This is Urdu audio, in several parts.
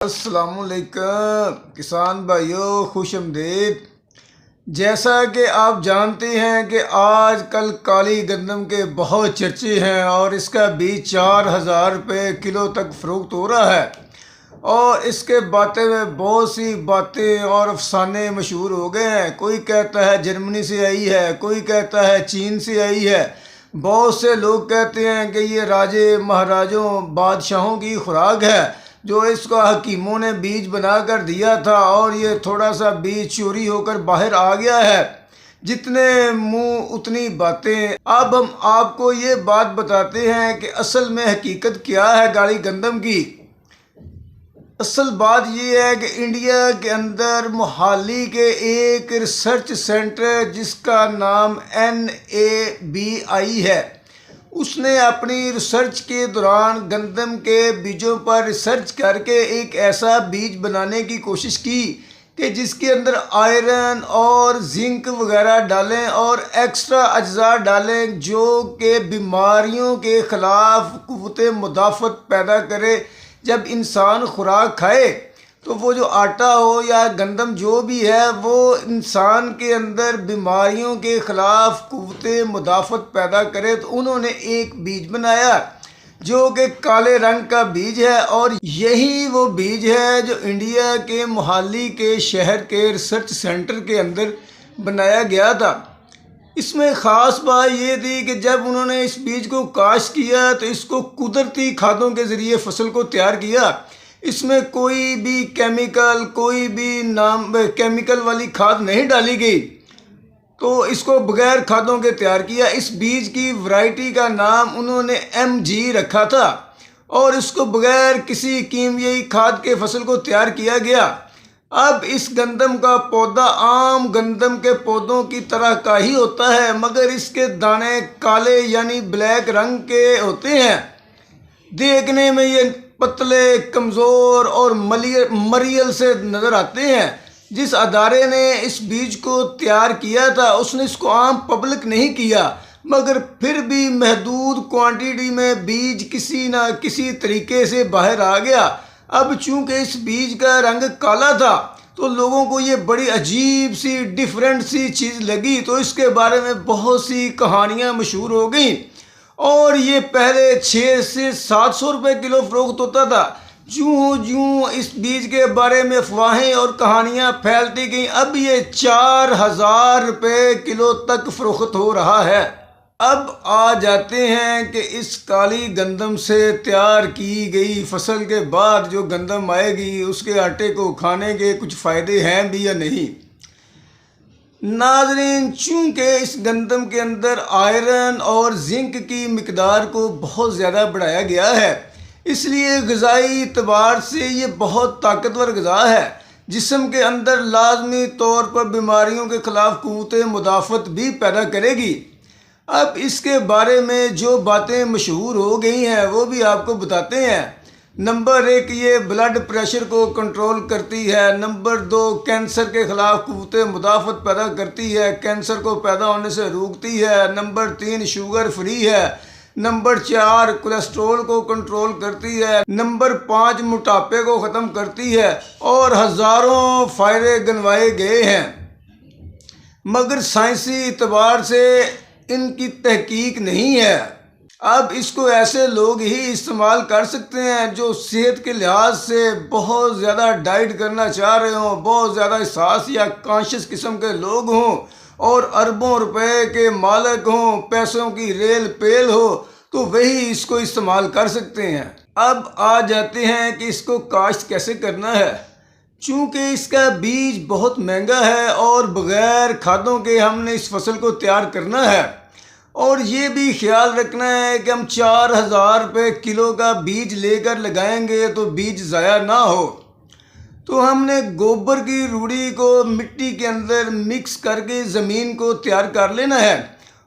السلام علیکم کسان بھائیوں، خوش آمدید۔ جیسا کہ آپ جانتے ہیں کہ آج کل کالی گندم کے بہت چرچے ہیں اور اس کا بیج 4000 روپے کلو تک فروخت ہو رہا ہے، اور اس کے باتیں میں بہت سی باتیں اور افسانے مشہور ہو گئے ہیں۔ کوئی کہتا ہے جرمنی سے آئی ہے، کوئی کہتا ہے چین سے آئی ہے، بہت سے لوگ کہتے ہیں کہ یہ راجے مہاراجوں بادشاہوں کی خوراک ہے، جو اس کو حکیموں نے بیج بنا کر دیا تھا اور یہ تھوڑا سا بیج چوری ہو کر باہر آ گیا ہے۔ جتنے منہ اتنی باتیں۔ اب ہم آپ کو یہ بات بتاتے ہیں کہ اصل میں حقیقت کیا ہے کالی گندم کی۔ اصل بات یہ ہے کہ انڈیا کے اندر موہالی کے ایک ریسرچ سینٹر جس کا نام NABI ہے، اس نے اپنی ریسرچ کے دوران گندم کے بیجوں پر ریسرچ کر کے ایک ایسا بیج بنانے کی کوشش کی کہ جس کے اندر آئرن اور زنک وغیرہ ڈالیں اور ایکسٹرا اجزاء ڈالیں جو کہ بیماریوں کے خلاف قوت مدافعت پیدا کرے۔ جب انسان خوراک کھائے تو وہ جو آٹا ہو یا گندم جو بھی ہے، وہ انسان کے اندر بیماریوں کے خلاف قوت مدافعت پیدا کرے۔ تو انہوں نے ایک بیج بنایا جو کہ کالے رنگ کا بیج ہے، اور یہی وہ بیج ہے جو انڈیا کے موہالی کے شہر کے ریسرچ سینٹر کے اندر بنایا گیا تھا۔ اس میں خاص بات یہ تھی کہ جب انہوں نے اس بیج کو کاشت کیا تو اس کو قدرتی کھادوں کے ذریعے فصل کو تیار کیا۔ اس میں کوئی بھی کیمیکل والی کھاد نہیں ڈالی گئی، تو اس کو بغیر کھادوں کے تیار کیا۔ اس بیج کی ورائٹی کا نام انہوں نے MG رکھا تھا، اور اس کو بغیر کسی کیمیائی کھاد کے فصل کو تیار کیا گیا۔ اب اس گندم کا پودا عام گندم کے پودوں کی طرح کا ہی ہوتا ہے، مگر اس کے دانے کالے یعنی بلیک رنگ کے ہوتے ہیں۔ دیکھنے میں یہ پتلے، کمزور اور مریل سے نظر آتے ہیں۔ جس ادارے نے اس بیج کو تیار کیا تھا اس نے اس کو عام پبلک نہیں کیا، مگر پھر بھی محدود کوانٹٹی میں بیج کسی نہ کسی طریقے سے باہر آ گیا۔ اب چونکہ اس بیج کا رنگ کالا تھا تو لوگوں کو یہ بڑی عجیب سی ڈیفرنٹ سی چیز لگی، تو اس کے بارے میں بہت سی کہانیاں مشہور ہو گئیں، اور یہ پہلے 600 سے 700 روپے کلو فروخت ہوتا تھا۔ جوں اس بیج کے بارے میں افواہیں اور کہانیاں پھیلتی گئیں، اب یہ 4000 روپے کلو تک فروخت ہو رہا ہے۔ اب آ جاتے ہیں کہ اس کالی گندم سے تیار کی گئی فصل کے بعد جو گندم آئے گی اس کے آٹے کو کھانے کے کچھ فائدے ہیں بھی یا نہیں۔ ناظرین، چونکہ اس گندم کے اندر آئرن اور زنک کی مقدار کو بہت زیادہ بڑھایا گیا ہے، اس لیے غذائی اعتبار سے یہ بہت طاقتور غذا ہے، جسم کے اندر لازمی طور پر بیماریوں کے خلاف قوت مدافعت بھی پیدا کرے گی۔ اب اس کے بارے میں جو باتیں مشہور ہو گئی ہیں وہ بھی آپ کو بتاتے ہیں۔ نمبر 1، یہ بلڈ پریشر کو کنٹرول کرتی ہے۔ نمبر 2، کینسر کے خلاف قوت مدافعت پیدا کرتی ہے، کینسر کو پیدا ہونے سے روکتی ہے۔ نمبر 3، شوگر فری ہے۔ نمبر 4، کولیسٹرول کو کنٹرول کرتی ہے۔ نمبر 5، موٹاپے کو ختم کرتی ہے، اور ہزاروں فائدے گنوائے گئے ہیں، مگر سائنسی اعتبار سے ان کی تحقیق نہیں ہے۔ اب اس کو ایسے لوگ ہی استعمال کر سکتے ہیں جو صحت کے لحاظ سے بہت زیادہ ڈائٹ کرنا چاہ رہے ہوں، بہت زیادہ احساس یا کانشیس قسم کے لوگ ہوں، اور اربوں روپے کے مالک ہوں، پیسوں کی ریل پیل ہو، تو وہی اس کو استعمال کر سکتے ہیں۔ اب آ جاتے ہیں کہ اس کو کاشت کیسے کرنا ہے۔ چونکہ اس کا بیج بہت مہنگا ہے اور بغیر کھادوں کے ہم نے اس فصل کو تیار کرنا ہے، اور یہ بھی خیال رکھنا ہے کہ ہم 4000 روپے کلو کا بیج لے کر لگائیں گے تو بیج ضائع نہ ہو۔ تو ہم نے گوبر کی روڑی کو مٹی کے اندر مکس کر کے زمین کو تیار کر لینا ہے،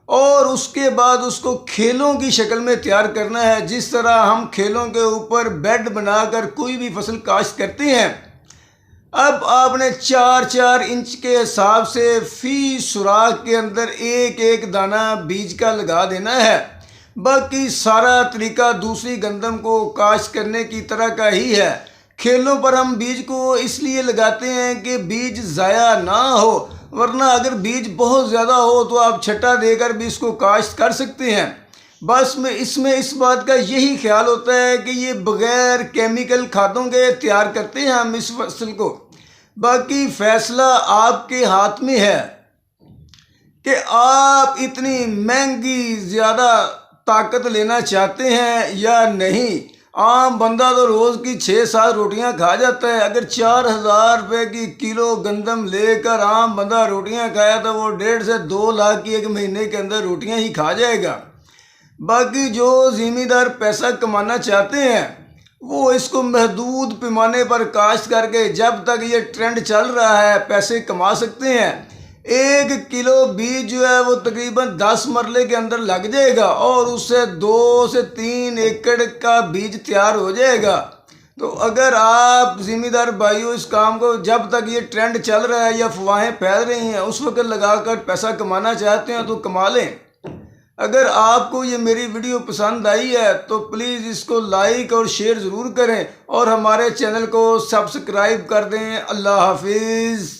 اور اس کے بعد اس کو کھیلوں کی شکل میں تیار کرنا ہے، جس طرح ہم کھیلوں کے اوپر بیڈ بنا کر کوئی بھی فصل کاشت کرتے ہیں۔ اب آپ نے 4-4 انچ کے حساب سے فی سوراخ کے اندر ایک ایک دانہ بیج کا لگا دینا ہے۔ باقی سارا طریقہ دوسری گندم کو کاشت کرنے کی طرح کا ہی ہے۔ کھیلوں پر ہم بیج کو اس لیے لگاتے ہیں کہ بیج ضائع نہ ہو، ورنہ اگر بیج بہت زیادہ ہو تو آپ چھٹا دے کر بھی اس کو کاشت کر سکتے ہیں۔ بس اس میں اس بات کا یہی خیال ہوتا ہے کہ یہ بغیر کیمیکل کھادوں کے تیار کرتے ہیں ہم اس فصل کو۔ باقی فیصلہ آپ کے ہاتھ میں ہے کہ آپ اتنی مہنگی زیادہ طاقت لینا چاہتے ہیں یا نہیں۔ عام بندہ تو روز کی 6-7 روٹیاں کھا جاتا ہے۔ اگر 4,000 روپے کی کلو گندم لے کر عام بندہ روٹیاں کھایا تو وہ 1.5 سے 2 لاکھ کی ایک مہینے کے اندر روٹیاں ہی کھا جائے گا۔ باقی جو زمیندار پیسہ کمانا چاہتے ہیں وہ اس کو محدود پیمانے پر کاشت کر کے جب تک یہ ٹرینڈ چل رہا ہے پیسے کما سکتے ہیں۔ 1 کلو بیج جو ہے وہ تقریباً 10 مرلے کے اندر لگ جائے گا اور اس سے 2 سے 3 ایکڑ کا بیج تیار ہو جائے گا۔ تو اگر آپ زمیندار بھائیوں اس کام کو جب تک یہ ٹرینڈ چل رہا ہے یا افواہیں پھیل رہی ہیں اس وقت لگا کر پیسہ کمانا چاہتے ہیں تو کما لیں۔ اگر آپ کو یہ میری ویڈیو پسند آئی ہے تو پلیز اس کو لائک اور شیئر ضرور کریں اور ہمارے چینل کو سبسکرائب کر دیں۔ اللہ حافظ۔